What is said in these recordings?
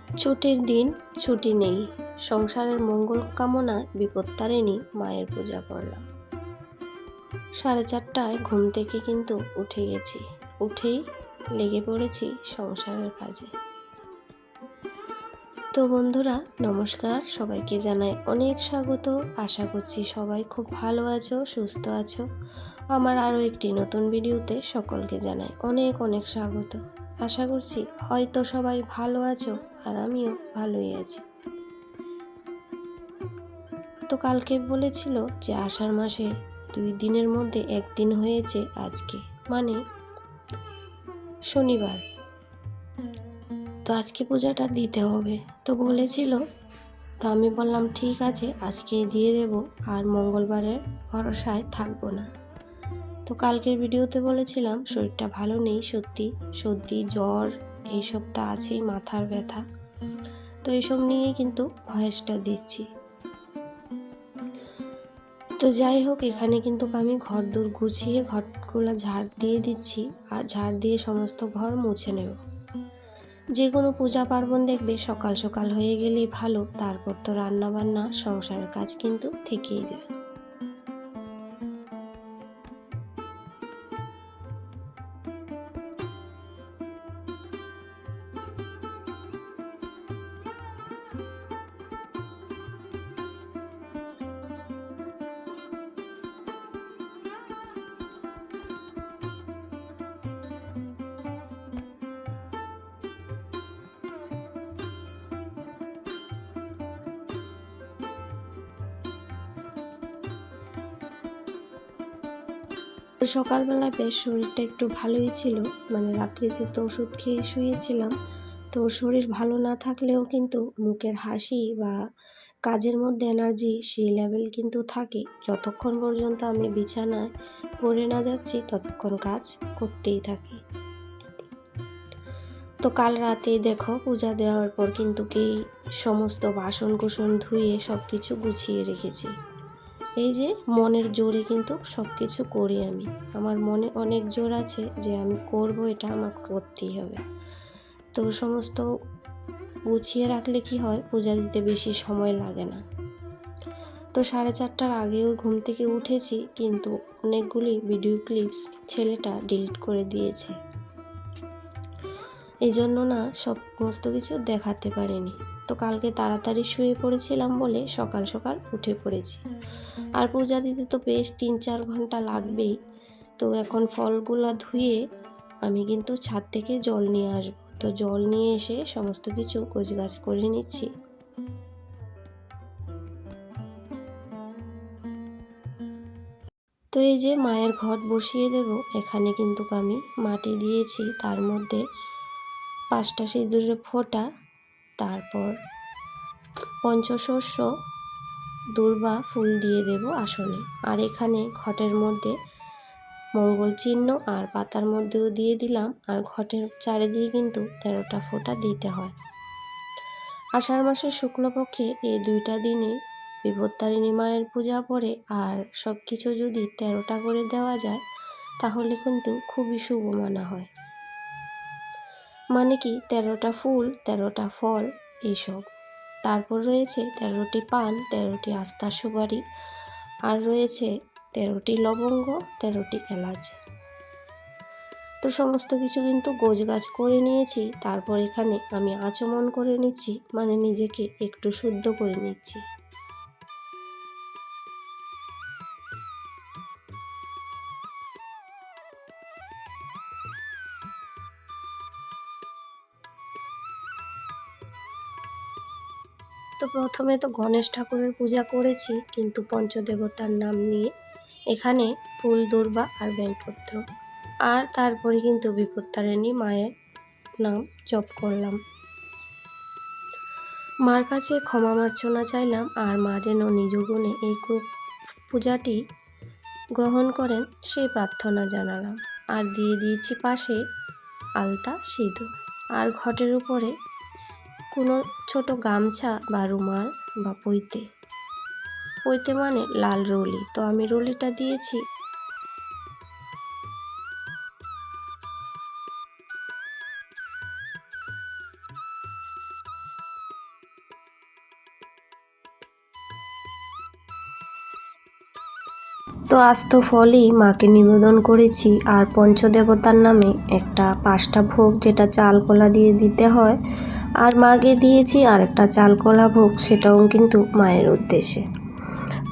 ছুটির দিন ছুটি নেই, সংসারের মঙ্গল কামনায় বিপত্তারিণী মায়ের পূজা করলাম। 4:30টায় ঘুম থেকে কিন্তু উঠে গেছি, উঠেই লেগে পড়েছি সংসারের কাজে। তো বন্ধুরা নমস্কার, সবাইকে জানাই অনেক স্বাগত। আশা করছি সবাই খুব ভালো আছো, সুস্থ আছো। আমার আরও একটি নতুন ভিডিওতে সকলকে জানাই অনেক অনেক স্বাগত। আশা করছি হয়তো সবাই ভালো আছো আর আমিও ভালোই আছি। তো কালকে বলেছিল যে আষাঢ় মাসে 2 দিনের মধ্যে একদিন হয়েছে আজকে, মানে শনিবার। তো আজকে পূজাটা দিতে হবে তো বলেছিল। তো আমি বললাম ঠিক আছে, আজকে দিয়ে দেব, আর মঙ্গলবারের ভরসায় থাকবো না। তো কালকের ভিডিওতে বলেছিলাম শরীরটা ভালো নেই, সর্দি জ্বর এইসব তো আছেই, মাথার ব্যথা। তো এইসব নিয়েই কিন্তু ভয়েসটা দিচ্ছি। তো যাই হোক, এখানে কিন্তু আমি ঘর দূর গুছিয়ে ঘরগুলো ঝাড় দিয়ে দিচ্ছি, আর ঝাড় দিয়ে সমস্ত ঘর মুছে নেব। যে কোনো পূজা পার্বণ দেখবে সকাল সকাল হয়ে গেলেই ভালো, তারপর তো রান্না বান্না সংসারের কাজ কিন্তু থেকেই যায়। সকালবেলা বেশ শরীরটা একটু ভালোই ছিল, মানে রাত্রিতে তো ওষুধ খেয়ে শুয়েছিলাম। তো শরীর ভালো না থাকলেও কিন্তু মুখের হাসি বা কাজের মধ্যে এনার্জি সেই লেভেল কিন্তু থাকে। যতক্ষণ পর্যন্ত আমি বিছানায় পড়ে না যাচ্ছি ততক্ষণ কাজ করতেই থাকি। তো কাল রাতেই দেখো পূজা দেওয়ার পর কিন্তু সমস্ত বাসন কুসন ধুয়ে সব কিছু গুছিয়ে রেখেছি। এই যে মনের জোরে কিন্তু সব কিছু করি আমি। আমার মনে অনেক জোর আছে যে আমি করব, এটা আমাকে করতেই হবে। তো সমস্ত গুছিয়ে রাখলে কি হয়, পূজা দিতে বেশি সময় লাগে না। তো 4:30টার আগেও ঘুম থেকে উঠেছি, কিন্তু অনেকগুলি ভিডিও ক্লিপস ছেলেটা ডিলিট করে দিয়েছে, এই জন্য না সমস্ত কিছু দেখাতে পারিনি। তো কালকে তাড়াতাড়ি শুয়ে পড়েছিলাম বলে সকাল সকাল উঠে পড়েছি। আর পূজা দিতে তো বেশ 3-4 ঘন্টা লাগবেই। তো এখন ফলগুলো ধুয়ে আমি কিন্তু ছাদ থেকে জল নিয়ে আসবো। তো জল নিয়ে এসে সমস্ত কিছু গোছগাছ করে নিচ্ছি। তো এই যে মায়ের ঘট বসিয়ে দেব, এখানে কিন্তু আমি মাটি দিয়েছি, তার মধ্যে 5টা সিঁদুরের ফোঁটা, তারপর পঞ্চশস্য দূর্বা ফুল দিয়ে দেব আসনে। আর এখানে ঘটের মধ্যে মঙ্গল চিহ্ন আর পাতার মধ্যেও দিয়ে দিলাম। আর ঘটের চারিদিকে কিন্তু 13টা ফোঁটা দিতে হয়। আষাঢ় মাসের শুক্লপক্ষে এই 2টা দিনে বিপত্তারিণী মায়ের পূজা পড়ে, আর সব কিছু যদি 13টা করে দেওয়া যায় তাহলে কিন্তু খুবই শুভ মানা হয়। মানে কি 13টা ফুল, 13টা ফল এইসব। তারপর রয়েছে 13টি পান, 13টি আস্তার সুপারি, আর রয়েছে 13টি লবঙ্গ, 13টি এলাচ। তো সমস্ত কিছু কিন্তু গোছগাছ করে নিয়েছি। তারপর এখানে আমি আচমন করে নিচ্ছি, মানে নিজেকে একটু শুদ্ধ করে নিচ্ছি। তো প্রথমে তো গণেশ ঠাকুরের পূজা করেছি, কিন্তু পঞ্চদেবতার নাম নিয়ে এখানে ফুল, দূর্বা আর বেলপত্র, আর তারপরে কিন্তু বিপত্তারিণী মায়ের নাম জপ করলাম। মার কাছে ক্ষমা মার্জনা চাইলাম, আর মা যেন নিজ গুণে এই পূজাটি গ্রহণ করেন সেই প্রার্থনা জানালাম। আর দিয়ে দিয়েছি পাশে আলতা, সিঁদুর। আর ঘটের উপরে কোনো ছোট গামছা বা রুমাল বা পৈতে মানে লাল রুলি, তো আমি রুলিটা দিয়েছি। তো আজ তো ফলই মাকে নিবেদন করেছি, আর পঞ্চদেবতার নামে একটা 5টা ভোগ যেটা চাল কলা দিয়ে দিতে হয়, আর মাকে দিয়েছি আর একটা চাল কলা ভোগ, সেটাও কিন্তু মায়ের উদ্দেশ্যে।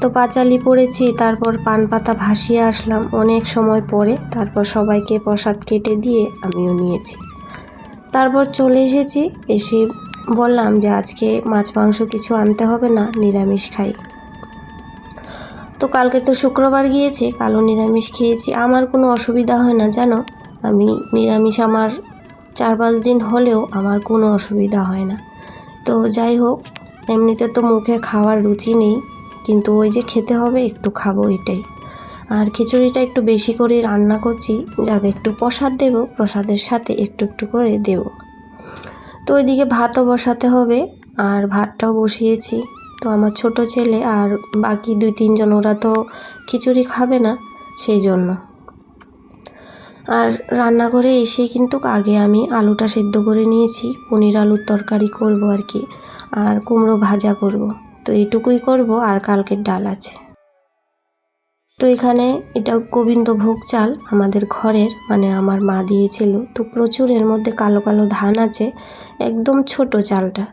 তো পাঁচালি পড়েছি, তারপর পান পাতা ভাসিয়ে আসলাম অনেক সময় পরে, তারপর সবাইকে প্রসাদ কেটে দিয়ে আমিও নিয়েছি। তারপর চলে এসেছি, এসে বললাম যে আজকে মাছ মাংস কিছু আনতে হবে না, নিরামিষ খাই। তো কালকে তো শুক্রবার গিয়েছে, কালও নিরামিষ খেয়েছি, আমার কোনো অসুবিধা হয় না জানো। আমি নিরামিষ আমার 4-5 দিন হলেও আমার কোনো অসুবিধা হয় না। তো যাই হোক, এমনিতে তো মুখে খাওয়ার রুচি নেই, কিন্তু ওই যে খেতে হবে একটু খাবো এটাই। আর খিচুড়িটা একটু বেশি করে রান্না করছি, যাতে একটু প্রসাদ দেব, প্রসাদের সাথে একটু একটু করে দেব। তো ওইদিকে ভাতও বসাতে হবে, আর ভাতটাও বসিয়েছি। তো আমার ছোট ছেলে আর বাকি 2-3 জন ওরা তো খিচুড়ি খাবে না, সেই জন্য। আর রান্নাঘরে এসে কিন্তু আগে আমি আলুটা সেদ্ধ করে নিয়েছি, পনির আলুর তরকারি করব আর কি, আর কুমড়ো ভাজা করব। তো এইটুকুই করব, আর কালকের ডাল আছে। তো এখানে এটা গোবিন্দভোগ চাল আমাদের ঘরের, মানে আমার মা দিয়েছিল। তো প্রচুর এর মধ্যে কালো কালো ধান আছে, একদম ছোট চালটা।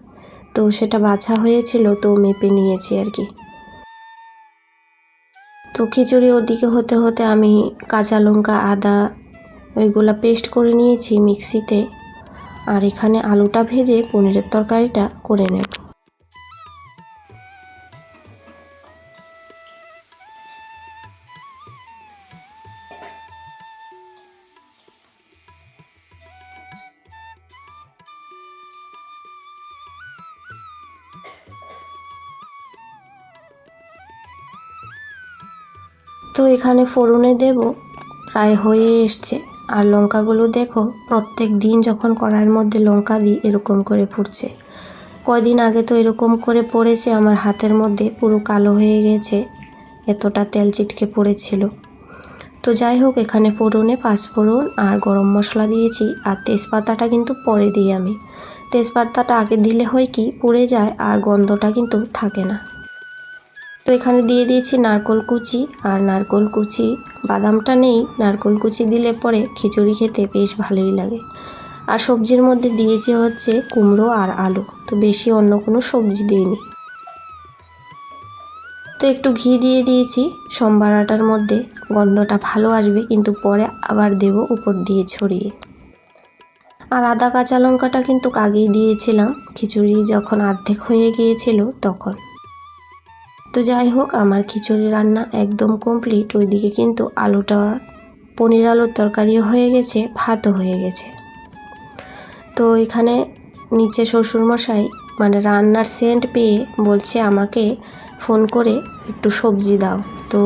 তো সেটা বাছা হয়েছিল, তো মেপে নিয়েছি আর কি। তো খিচুড়ি ওদিকে হতে হতে আমি কাঁচা লঙ্কা আদা ওইগুলা পেস্ট করে নিয়েছি মিক্সিতে, আর এখানে আলুটা ভেজে পনিরের তরকারিটা করে নেব। তো এখানে ফোড়নে দেব, প্রায় হয়ে এসছে। আর লঙ্কাগুলো দেখো, প্রত্যেক দিন যখন কড়াইয়ের মধ্যে লঙ্কা দিই এরকম করে ফুটছে। কয়দিন আগে তো এরকম করে পড়েছে, আমার হাতের মধ্যে পুরো কালো হয়ে গেছে, এতটা তেল চিটকে পড়েছিল। তো যাই হোক, এখানে ফোড়নে 5 ফোড়ন আর গরম মশলা দিয়েছি, আর তেজপাতাটা কিন্তু পরে দিই আমি। তেজপাতাটা আগে দিলে হয় কি, পুড়ে যায় আর গন্ধটা কিন্তু থাকে না। তো এখানে দিয়ে দিয়েছি নারকেল কুচি, আর নারকেল কুচি, বাদামটা নেই, নারকেল কুচি দিলে পরে খিচুড়ি খেতে বেশ ভালোই লাগে। আর সবজির মধ্যে দিয়েছি হচ্ছে কুমড়ো আর আলু, তো বেশি অন্য কোনো সবজি দিইনি। তো একটু ঘি দিয়ে দিয়েছি সম্বার আটার মধ্যে, গন্ধটা ভালো আসবে, কিন্তু পরে আবার দেব উপর দিয়ে ছড়িয়ে। আর আদা কাঁচা লঙ্কাটা কিন্তু আগেই দিয়েছিলাম, খিচুড়ি যখন অর্ধেক হয়ে গিয়েছিল তখন। তো যাই হোক, আমার খিচুড়ি রান্না একদম কমপ্লিট। ওইদিকে কিন্তু আলুটা, পনির আলুর তরকারিও হয়ে গেছে, ভাতও হয়ে গেছে। তো এখানে নিচে শ্বশুরমশাই মানে রান্নার সেন্ট পেয়ে বলছে আমাকে ফোন করে একটু সবজি দাও। তো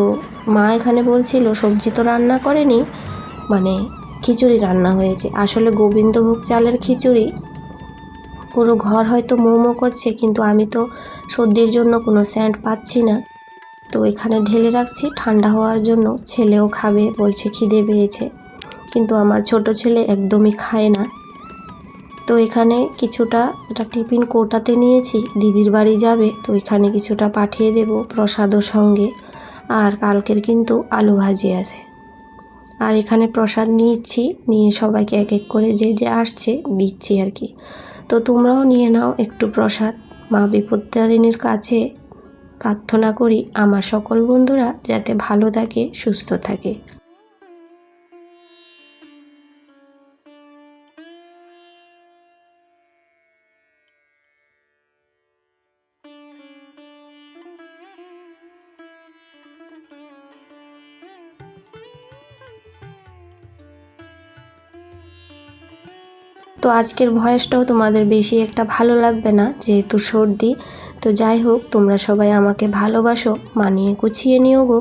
মা এখানে বলছিল সবজি তো রান্না করেনি, মানে খিচুড়ি রান্না হয়েছে। আসলে গোবিন্দভোগ চালের খিচুড়ি, পুরো ঘর হয়তো মোমো করছে, কিন্তু আমি তো সর্দির জন্য কোনো সেন্ট পাচ্ছি না। তো এখানে ঢেলে রাখছি ঠান্ডা হওয়ার জন্য, ছেলেও খাবে, বলছে খিদে পেয়েছে, কিন্তু আমার ছোট ছেলে একদমই খায় না। তো এখানে কিছুটা একটা টিফিন কৌটাতে নিয়েছি, দিদির বাড়ি যাবে, তো এখানে কিছুটা পাঠিয়ে দেব প্রসাদও সঙ্গে। আর কালকের কিন্তু আলু ভাজি আছে। আর এখানে প্রসাদ নিচ্ছি, নিয়ে সবাইকে এক এক করে যে যে আসছে দিচ্ছি আর কি। তো তোমরাও নিয়ে নাও একটু প্রসাদ। মা বিপত্তারিণীর কাছে প্রার্থনা করি আমার সকল বন্ধুরা যাতে ভালো থাকে, সুস্থ থাকে। তো আজকের ভয়েসটাও তোমাদের বেশি একটা ভালো লাগবে না, যেহেতু সর্দি। তো যাই হোক, তোমরা সবাই আমাকে ভালোবাসো, মানিয়ে গুছিয়ে নিও গো।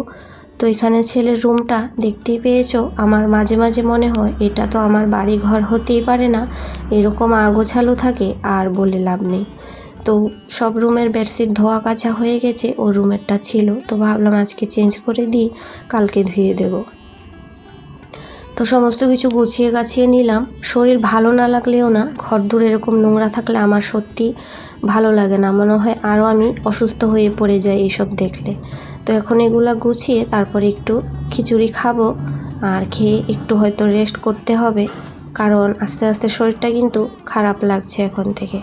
তো এখানে ছেলের রুমটা দেখতেই পেয়েছো, আমার মাঝে মাঝে মনে হয় এটা তো আমার বাড়ি ঘর হতেই পারে না, এরকম আগোছালো থাকে, আর বলে লাভ নেই। তো সব রুমের বেডশিট ধোয়া কাচা হয়ে গেছে, ও রুমেরটা ছিল, তো ভাবলাম আজকে চেঞ্জ করে দিই, কালকে ধুয়ে দেবো। তো সমস্ত কিছু গুছিয়ে গাছিয়ে নিলাম। শরীর ভালো না লাগলেও না, ঘরদোর এরকম নোংরা থাকলে আমার সত্যি ভালো লাগে না, মনে হয় আরও আমি অসুস্থ হয়ে পড়ে যাই এইসব দেখলে। তো এখন এগুলা গুছিয়ে তারপরে একটু খিচুড়ি খাবো, আর খেয়ে একটু হয়তো রেস্ট করতে হবে, কারণ আস্তে আস্তে শরীরটা কিন্তু খারাপ লাগছে এখন থেকে।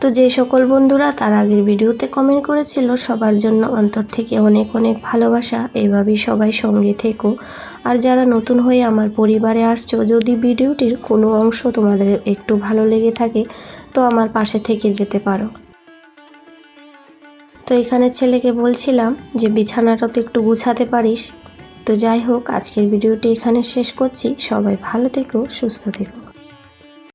তো যে সকল বন্ধুরা তার আগের ভিডিওতে কমেন্ট করেছিল, সবার জন্য অন্তর থেকে অনেক অনেক ভালোবাসা। এভাবেই সবাই সঙ্গে থেকো। আর যারা নতুন হয়ে আমার পরিবারে আসছো, যদি ভিডিওটির কোনো অংশ তোমাদের একটু ভালো লেগে থাকে তো আমার পাশে থেকে যেতে পারো। তো এখানে ছেলেকে বলছিলাম যে বিছানাটা তো একটু গুছাতে পারিস। তো যাই হোক, আজকের ভিডিওটি এখানে শেষ করছি। সবাই ভালো থেকো, সুস্থ থেকো।